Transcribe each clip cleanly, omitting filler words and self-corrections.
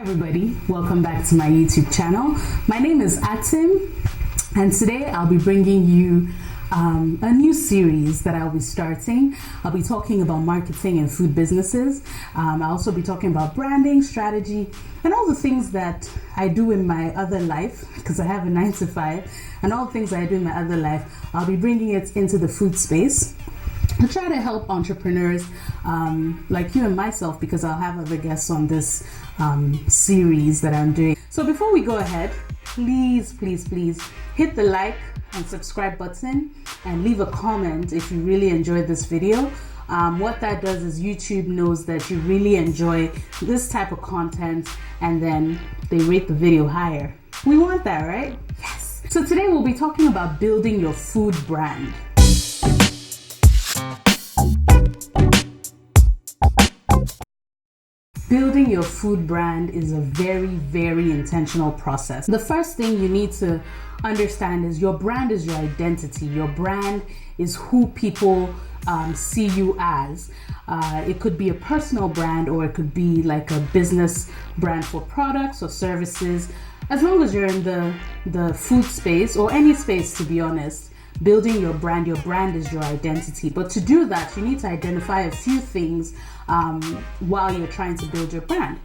everybody, welcome back to my YouTube channel. My name is Atim, and today I'll be bringing you a new series that I'll be starting. I'll be talking about marketing and food businesses. I'll also be talking about branding, strategy, and all the things that I do in my other life, because I have a 9 to 5, and all the things that I do in my other life, I'll be bringing it into the food space. I try to help entrepreneurs like you and myself, because I'll have other guests on this series that I'm doing. So before we go ahead, please hit the like and subscribe button and leave a comment if you really enjoyed this video. What that does is YouTube knows that you really enjoy this type of content, and then they rate the video higher. We want that, right? Yes. So today we'll be talking about building your food brand. Building your food brand is a very intentional process. The first thing you need to understand is your brand is your identity. Your brand is who people see you as. It could be a personal brand, or it could be like a business brand for products or services. As long as you're in the food space, or any space, to be honest, building your brand is your identity. But to do that, you need to identify a few things while you're trying to build your brand.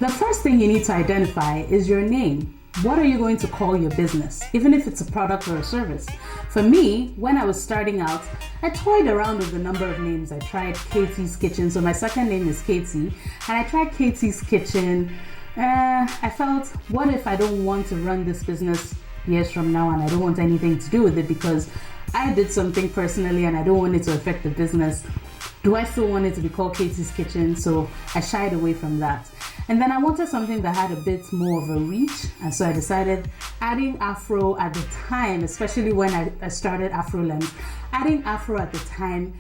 The first thing you need to identify is your name. What are you going to call your business, even if it's a product or a service? For me, when I was starting out, I toyed around with a number of names. I tried Katie's Kitchen, so my second name is Katie, and I tried Katie's Kitchen. I felt, what if I don't want to run this business years from now, and I don't want anything to do with it because I did something personally and I don't want it to affect the business? Do I still want it to be called Katie's Kitchen? So I shied away from that. And then I wanted something that had a bit more of a reach, and so I decided adding Afro at the time, especially when I started Afrolems, adding Afro at the time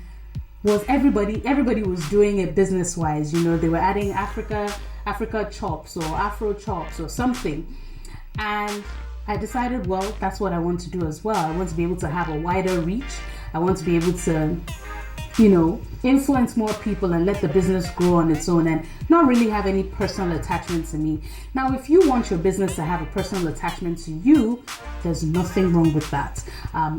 was everybody was doing it business wise. You know, they were adding Africa chops or Afro chops or something, and I decided, well, that's what I want to do as well. I want to be able to have a wider reach. I want to be able to, influence more people and let the business grow on its own and not really have any personal attachment to me. Now, if you want your business to have a personal attachment to you, there's nothing wrong with that.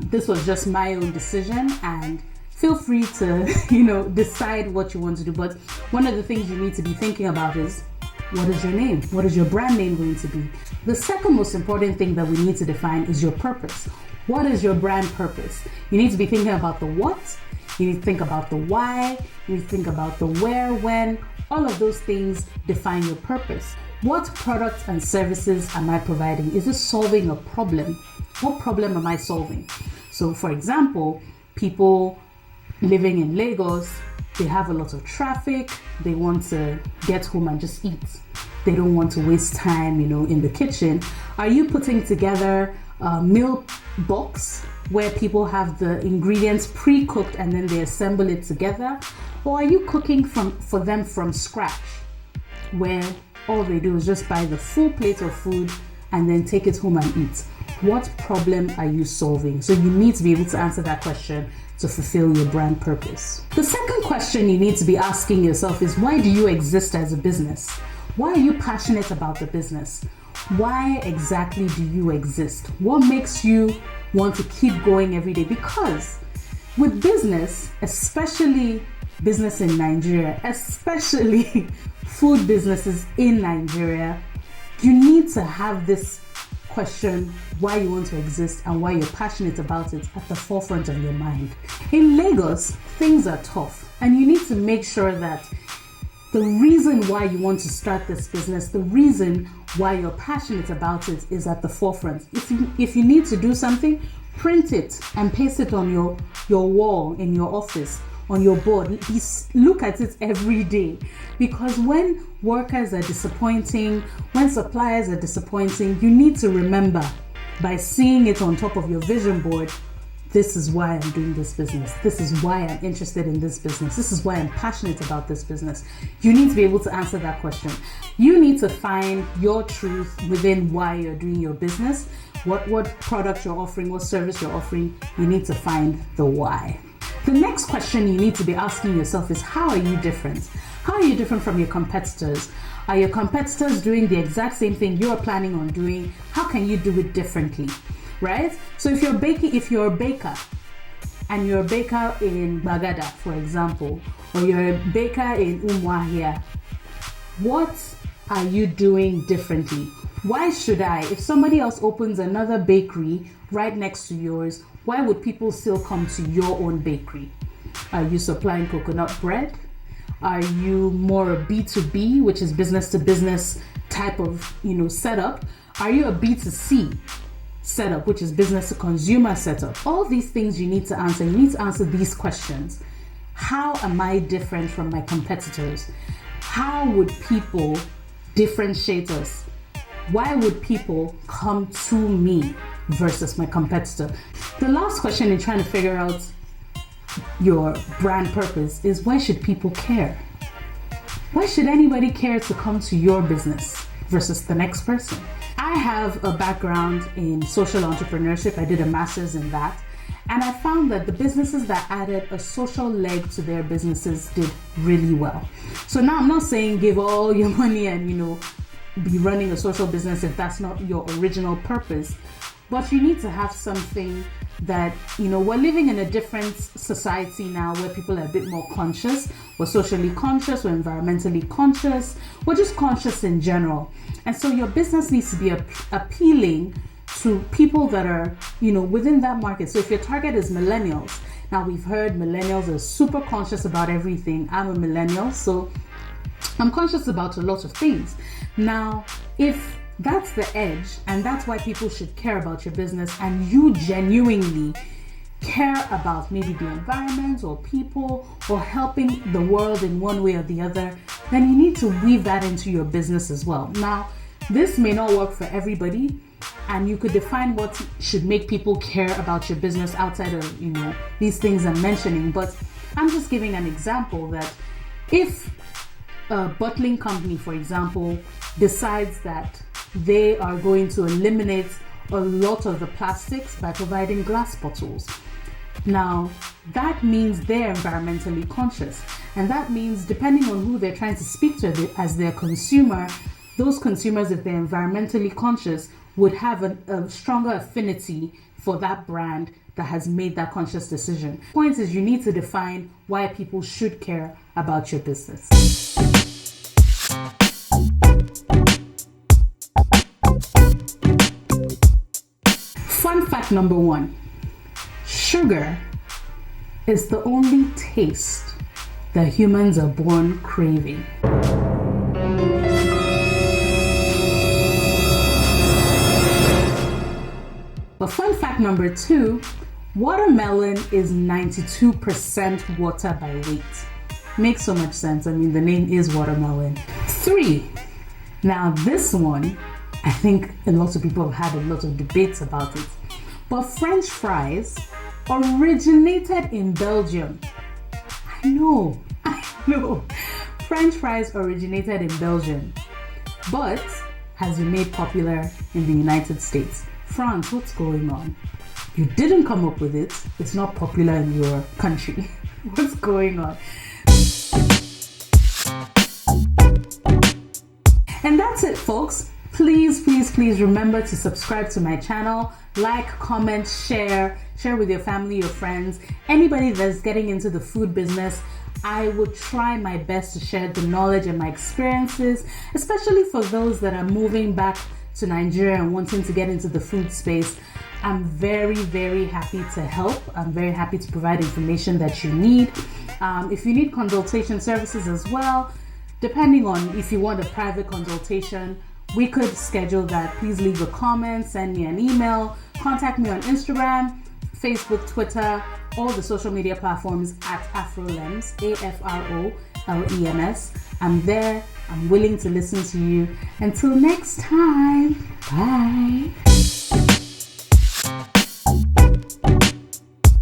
This was just my own decision, and feel free to, decide what you want to do. But one of the things you need to be thinking about is, what is your name? What is your brand name going to be? The second most important thing that we need to define is your purpose. What is your brand purpose? You need to be thinking about the what, you need to think about the why, you need to think about the where, when. All of those things define your purpose. What products and services am I providing? Is this solving a problem? What problem am I solving? So for example, people living in Lagos, they have a lot of traffic. They want to get home and just eat. They don't want to waste time, in the kitchen. Are you putting together a meal box where people have the ingredients pre-cooked and then they assemble it together? Or are you cooking for them from scratch, where all they do is just buy the full plate of food and then take it home and eat? What problem are you solving? So you need to be able to answer that question to fulfill your brand purpose. The second question you need to be asking yourself is, why do you exist as a business? Why are you passionate about the business? Why exactly do you exist? What makes you want to keep going every day? Because with business, especially business in Nigeria, especially food businesses in Nigeria, you need to have this question, why you want to exist and why you're passionate about it, at the forefront of your mind. In Lagos, things are tough, and you need to make sure that the reason why you want to start this business, the reason why you're passionate about it, is at the forefront. If you need to do something, print it and paste it on your wall in your office, on your board. Look at it every day, because when workers are disappointing, when suppliers are disappointing, you need to remember, by seeing it on top of your vision board, this is why I'm doing this business. This is why I'm interested in this business. This is why I'm passionate about this business. You need to be able to answer that question. You need to find your truth within why you're doing your business. What product you're offering, what service you're offering. You need to find the why. The next question you need to be asking yourself is, how are you different? How are you different from your competitors? Are your competitors doing the exact same thing you're planning on doing? How can you do it differently, right? So if you're a baker, and you're a baker in Bagada, for example, or you're a baker in Umuahia, what are you doing differently? Why should if somebody else opens another bakery right next to yours, why would people still come to your own bakery? Are you supplying coconut bread? Are you more a B2B, which is business to business type of, setup? Are you a B2C setup, which is business to consumer setup? All these things you need to answer. You need to answer these questions. How am I different from my competitors? How would people differentiate us? Why would people come to me versus my competitor? The last question in trying to figure out your brand purpose is, why should people care? Why should anybody care to come to your business versus the next person? I have a background in social entrepreneurship. I did a master's in that. And I found that the businesses that added a social leg to their businesses did really well. So now I'm not saying give all your money and, be running a social business if that's not your original purpose. But you need to have something that, we're living in a different society now where people are a bit more conscious. We're socially conscious, we're environmentally conscious, we're just conscious in general. And so your business needs to be appealing to people that are, within that market. So if your target is millennials, now we've heard millennials are super conscious about everything. I'm a millennial, so I'm conscious about a lot of things. Now, if that's the edge, and that's why people should care about your business, and you genuinely care about maybe the environment or people or helping the world in one way or the other, then you need to weave that into your business as well. Now, this may not work for everybody, and you could define what should make people care about your business outside of, these things I'm mentioning. But I'm just giving an example that if a bottling company, for example, decides that they are going to eliminate a lot of the plastics by providing glass bottles. Now, that means they're environmentally conscious. And that means, depending on who they're trying to speak to as their consumer, those consumers, if they're environmentally conscious, would have a stronger affinity for that brand that has made that conscious decision. The point is, you need to define why people should care about your business. Fun fact number 1, sugar is the only taste that humans are born craving. But fun fact number 2, watermelon is 92% water by weight. Makes so much sense. I mean, the name is watermelon. 3, now this one, I think a lot of people have had a lot of debates about it. But French fries originated in Belgium. I know. French fries originated in Belgium, but has been made popular in the United States. France, what's going on? You didn't come up with it. It's not popular in your country. What's going on? And that's it, folks. Please remember to subscribe to my channel, like, comment, share with your family, your friends, anybody that's getting into the food business. I would try my best to share the knowledge and my experiences, especially for those that are moving back to Nigeria and wanting to get into the food space. I'm very, very happy to help. I'm very happy to provide information that you need. If you need consultation services as well, depending on if you want a private consultation, we could schedule that. Please leave a comment, send me an email, contact me on Instagram, Facebook, Twitter, all the social media platforms at Afrolems, AFROLEMS. I'm there. I'm willing to listen to you. Until next time, bye.